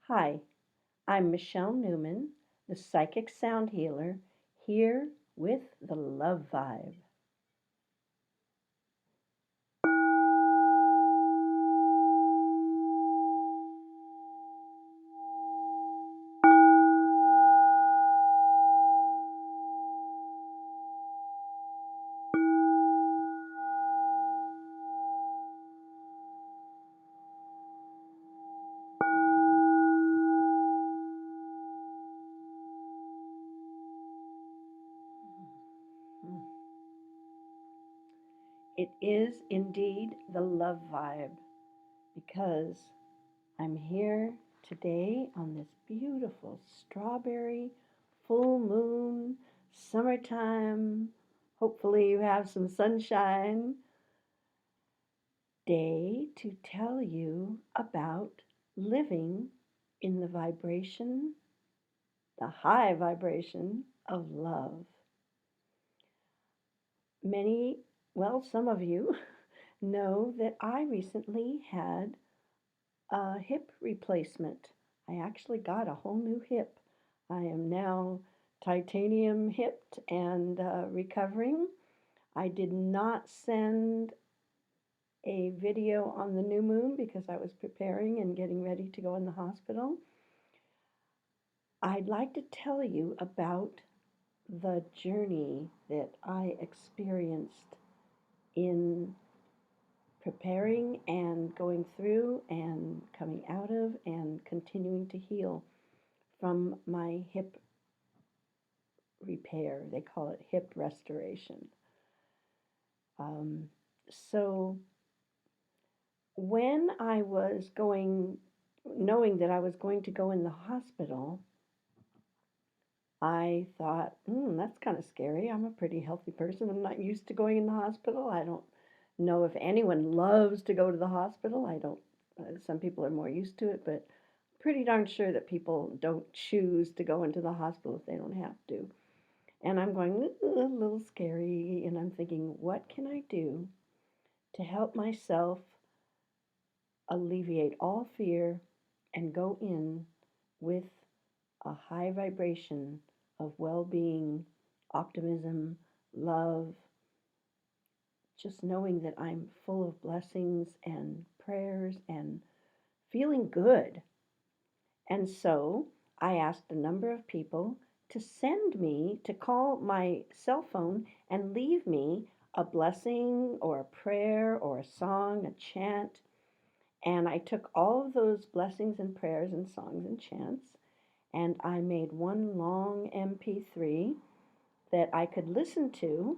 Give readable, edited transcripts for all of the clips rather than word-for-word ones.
Hi, I'm Michele Newman, the Psychic Sound Healer, here with the Love Vibe. It is indeed the Love Vibe because I'm here today on this beautiful strawberry, full moon, summertime. Hopefully, you have some sunshine day to tell you about living in the vibration, the high vibration of love. Many, well, some of you know that I recently had a hip replacement. I actually got a whole new hip. I am now titanium hipped and recovering. I did not send a video on the new moon because I was preparing and getting ready to go in the hospital. I'd like to tell you about the journey that I experienced in preparing and going through and coming out of and continuing to heal from my hip repair. They call it hip restoration. Um, so when I was knowing that I was going to go in the hospital, I thought, that's kind of scary. I'm a pretty healthy person. I'm not used to going in the hospital. I don't know if anyone loves to go to the hospital. I don't, some people are more used to it, but pretty darn sure that people don't choose to go into the hospital if they don't have to. And I'm going, a little scary. And I'm thinking, what can I do to help myself alleviate all fear and go in with a high vibration of well being, optimism, love, just knowing that I'm full of blessings and prayers and feeling good. And so I asked a number of people to send me, to call my cell phone and leave me a blessing or a prayer or a song, a chant. And I took all of those blessings and prayers and songs and chants and I made one long MP3 that I could listen to,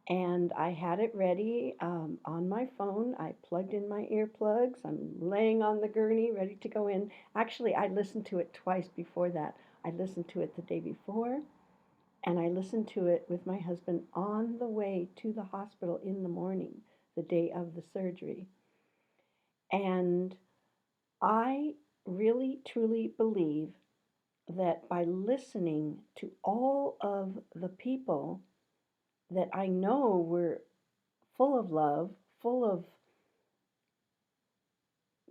and I had it ready on my phone. I plugged in my earplugs. I'm laying on the gurney, ready to go in. Actually, I listened to it twice before that. I listened to it the day before, and I listened to it with my husband on the way to the hospital in the morning, the day of the surgery. And I really, truly believe that by listening to all of the people that I know were full of love, full of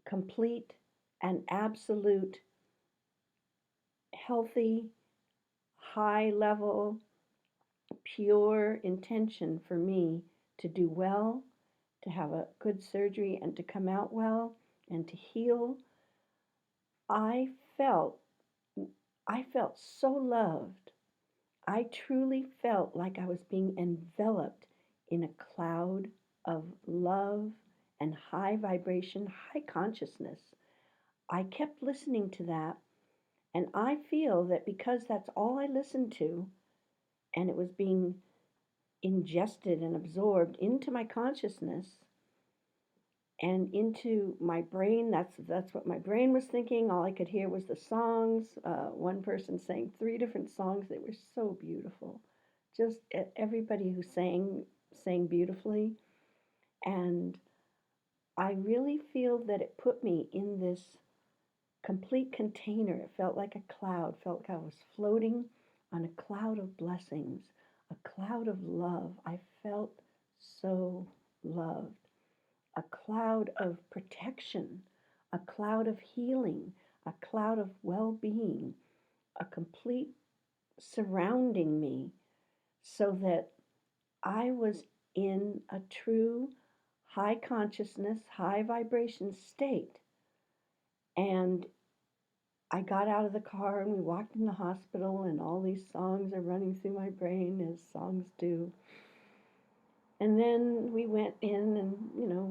complete and absolute healthy, high level, pure intention for me to do well, to have a good surgery and to come out well and to heal, I felt I felt so loved. I truly felt like I was being enveloped in a cloud of love and high vibration, high consciousness. I kept listening to that, and I feel that because that's all I listened to, and it was being ingested and absorbed into my consciousness and into my brain. That's what my brain was thinking. All I could hear was the songs. One person sang 3 different songs that were so beautiful. Just everybody who sang beautifully, and I really feel that it put me in this complete container. It felt like a cloud. Felt like I was floating on a cloud of blessings, a cloud of love. I felt so loved. A cloud of protection, a cloud of healing. a cloud of well-being, a complete surrounding me, so that I was in a true high consciousness, high vibration state. And I got out of the car and we walked in the hospital, and all these songs are running through my brain, as songs do. And then we went in and,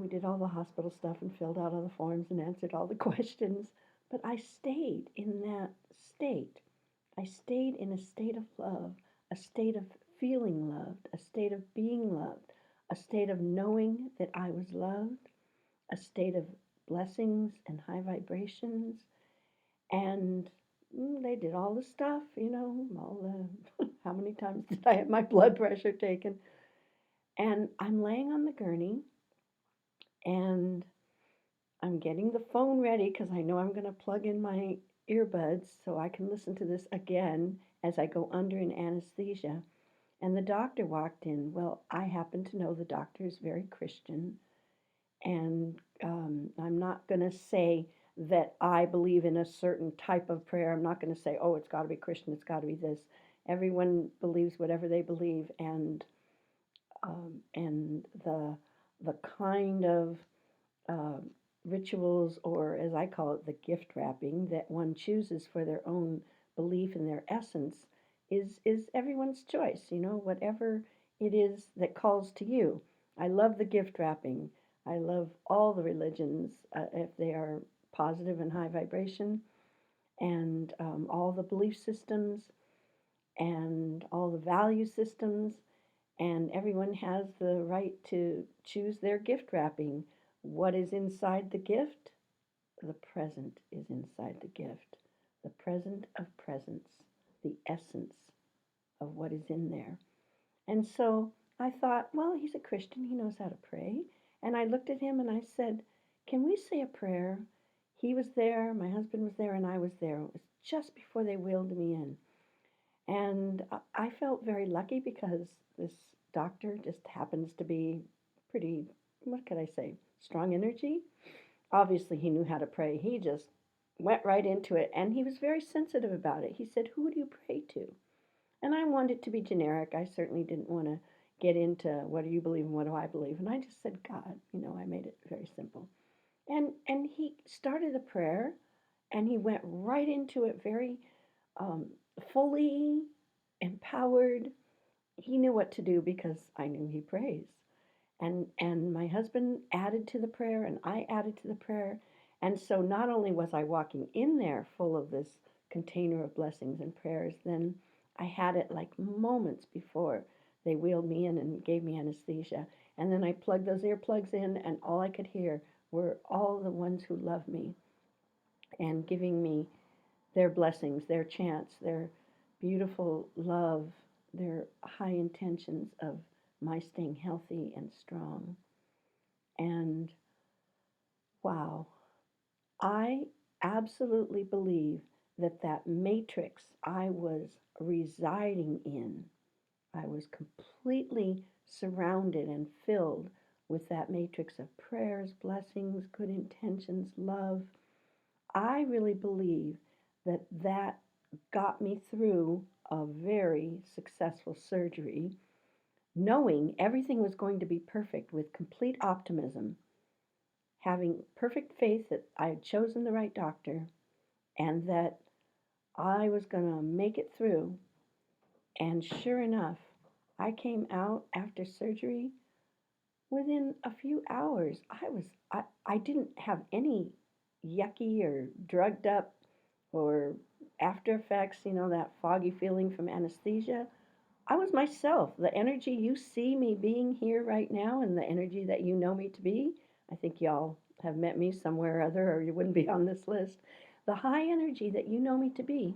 we did all the hospital stuff and filled out all the forms and answered all the questions. But I stayed in that state. I stayed in a state of love, a state of feeling loved, a state of being loved, a state of knowing that I was loved, a state of blessings and high vibrations. And they did all the stuff, all the, how many times did I have my blood pressure taken? And I'm laying on the gurney and I'm getting the phone ready because I know I'm going to plug in my earbuds so I can listen to this again as I go under in anesthesia. And the doctor walked in. Well, I happen to know the doctor is very Christian. And I'm not going to say that I believe in a certain type of prayer. I'm not going to say, oh, it's got to be Christian, it's got to be this. Everyone believes whatever they believe, and the kind of uh, rituals, or as I call it, the gift wrapping that one chooses for their own belief in their essence is everyone's choice. Whatever it is that calls to you. I love the gift wrapping. I love all the religions if they are positive and high vibration, and all the belief systems and all the value systems, and everyone has the right to choose their gift wrapping. What is inside the gift? The present is inside the gift. The present of presence, the essence of what is in there. And so I thought, well, he's a Christian, he knows how to pray. And I looked at him and I said, can we say a prayer? He was there, my husband was there, and I was there. It was just before they wheeled me in. And I felt very lucky because this doctor just happens to be pretty, what could I say, strong energy. Obviously, he knew how to pray. He just went right into it, and he was very sensitive about it. He said, who do you pray to? And I wanted it to be generic. I certainly didn't want to get into what do you believe and what do I believe. And I just said, God, I made it very simple. And he started a prayer, and he went right into it very fully empowered. He knew what to do because I knew he prays. And my husband added to the prayer, and I added to the prayer. And so not only was I walking in there full of this container of blessings and prayers, then I had it like moments before they wheeled me in and gave me anesthesia. And then I plugged those earplugs in, and all I could hear were all the ones who love me and giving me their blessings, their chants, their beautiful love, their high intentions of my staying healthy and strong. And wow, I absolutely believe that that matrix I was residing in, I was completely surrounded and filled with that matrix of prayers, blessings, good intentions, love. I really believe that that got me through a very successful surgery, knowing everything was going to be perfect with complete optimism, having perfect faith that I had chosen the right doctor and that I was going to make it through. And sure enough, I came out after surgery. Within a few hours, I didn't have any yucky or drugged up or after effects, that foggy feeling from anesthesia. I was myself. The energy you see me being here right now and the energy that you know me to be, I think y'all have met me somewhere or other or you wouldn't be on this list. The high energy that you know me to be,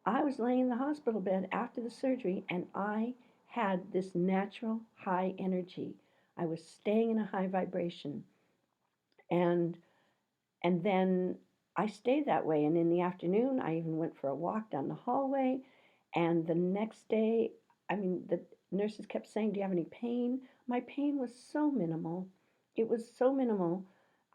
I was laying in the hospital bed after the surgery and I had this natural high energy. I was staying in a high vibration. And and then I stayed that way. And in the afternoon, I even went for a walk down the hallway. And the next day, the nurses kept saying, do you have any pain? My pain was so minimal. It was so minimal.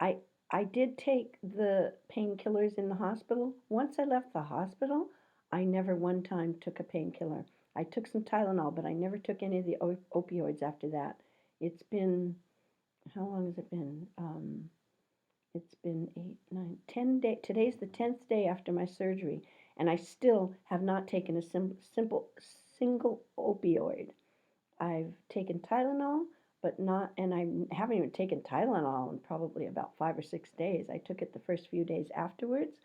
I, I did take the painkillers in the hospital. Once I left the hospital, I never one time took a painkiller. I took some Tylenol, but I never took any of the opioids after that. It's been, how long has it been? It's been 8, 9, 10 days. Today's the 10th day after my surgery, and I still have not taken a simple single opioid. I've taken Tylenol, but not, and I haven't even taken Tylenol in probably about 5 or 6 days. I took it the first few days afterwards,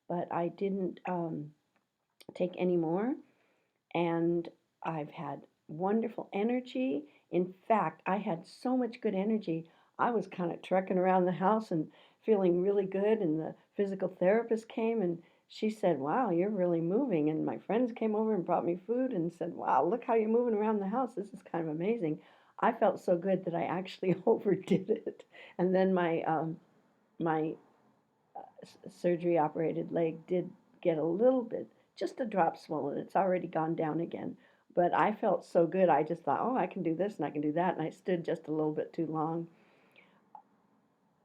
but I didn't take any more. And I've had wonderful energy. In fact, I had so much good energy. I was kind of trekking around the house and feeling really good. And the physical therapist came and she said, "Wow, you're really moving." And my friends came over and brought me food and said, "Wow, look how you're moving around the house. This is kind of amazing." I felt so good that I actually overdid it. And then my surgery operated leg did get a little bit, just a drop swollen. It's already gone down again. But I felt so good, I just thought, oh, I can do this and I can do that. And I stood just a little bit too long.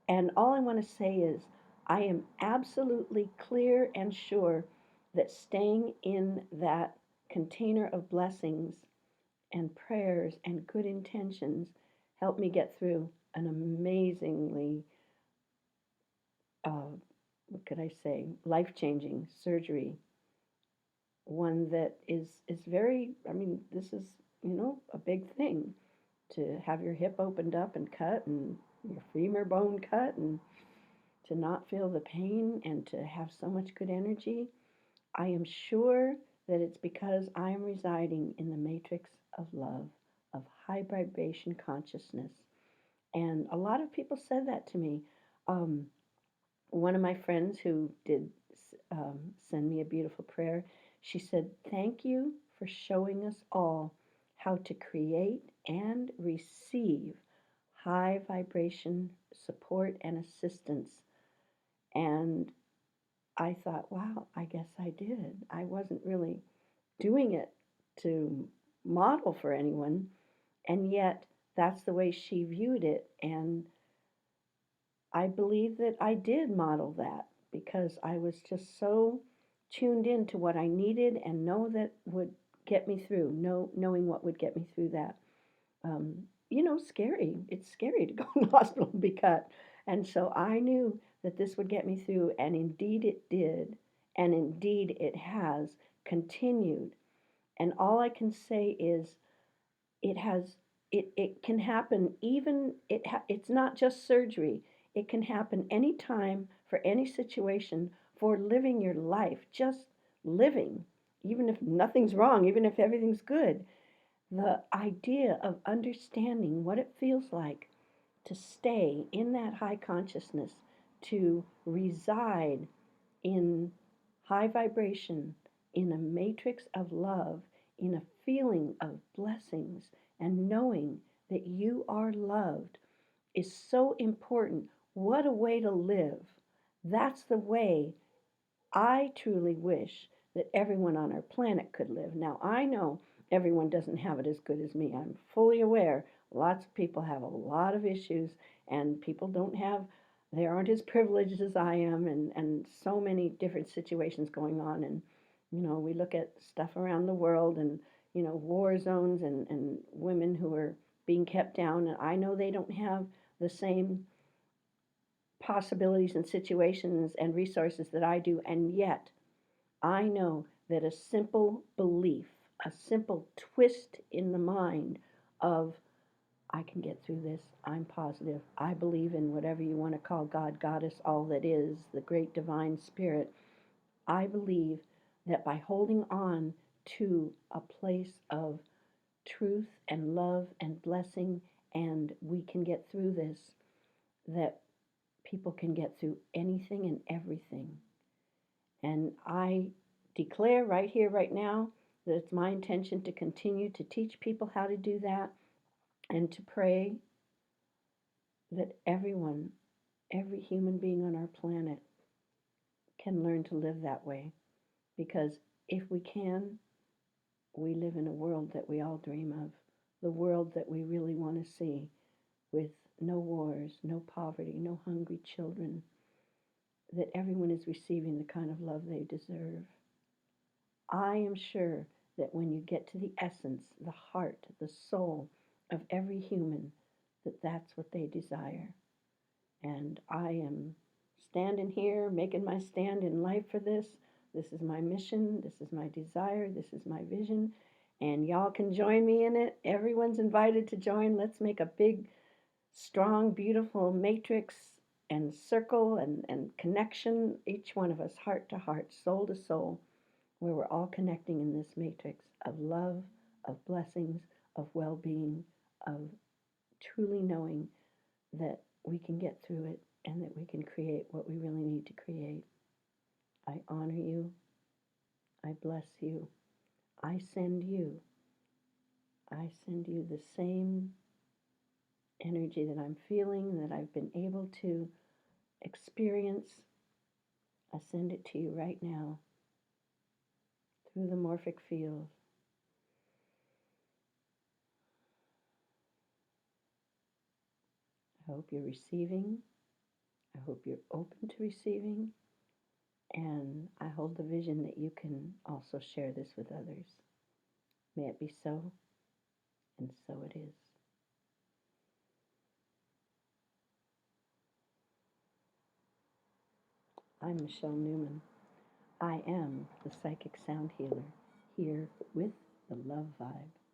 And all I want to say is, I am absolutely clear and sure that staying in that container of blessings and prayers and good intentions helped me get through an amazingly what could I say, life-changing surgery. One that is very, I mean, this is, a big thing to have your hip opened up and cut and your femur bone cut and to not feel the pain and to have so much good energy. I am sure that it's because I am residing in the matrix of love, of high vibration consciousness. And a lot of people said that to me. Um, One of my friends who did send me a beautiful prayer, she said, "Thank you for showing us all how to create and receive high vibration support and assistance." And I thought, wow, I guess I did. I wasn't really doing it to model for anyone, and yet that's the way she viewed it. And I believe that I did model that because I was just so tuned in to what I needed and that would get me through, knowing what would get me through that. Scary. It's scary to go in the hospital and be cut. And so I knew that this would get me through, and indeed it did, and indeed it has continued. And all I can say is it has it can happen even it's not just surgery. It can happen anytime for any situation for living your life, just living, even if nothing's wrong, even if everything's good. The idea of understanding what it feels like to stay in that high consciousness, to reside in high vibration, in a matrix of love, in a feeling of blessings, and knowing that you are loved is so important. What a way to live! That's the way I truly wish that everyone on our planet could live. Now, I know everyone doesn't have it as good as me. I'm fully aware lots of people have a lot of issues, and people they aren't as privileged as I am, and so many different situations going on. And, we look at stuff around the world and, war zones and women who are being kept down. And I know they don't have the same possibilities and situations and resources that I do, and yet I know that a simple belief, a simple twist in the mind of I can get through this, I'm positive, I believe in whatever you want to call God, Goddess, all that is, the great divine spirit. I believe that by holding on to a place of truth and love and blessing, and we can get through this, that people can get through anything and everything. And I declare right here, right now, that it's my intention to continue to teach people how to do that and to pray that everyone, every human being on our planet can learn to live that way. Because if we can, we live in a world that we all dream of, the world that we really want to see with no wars, no poverty, no hungry children, that everyone is receiving the kind of love they deserve. I am sure that when you get to the essence, the heart, the soul of every human, that that's what they desire. And I am standing here making my stand in life for this. This is my mission. This is my desire. This is my vision. And y'all can join me in it. Everyone's invited to join. Let's make a big, strong, beautiful matrix and circle and connection, each one of us, heart to heart, soul to soul, where we're all connecting in this matrix of love, of blessings, of well being, of truly knowing that we can get through it and that we can create what we really need to create. I honor you. I bless you. I send you. I send you the same energy that I'm feeling, that I've been able to experience. I send it to you right now through the morphic field. I hope you're receiving. I hope you're open to receiving. And I hold the vision that you can also share this with others. May it be so, and so it is. I'm Michele Newman. I am the psychic sound healer, here with the love vibe.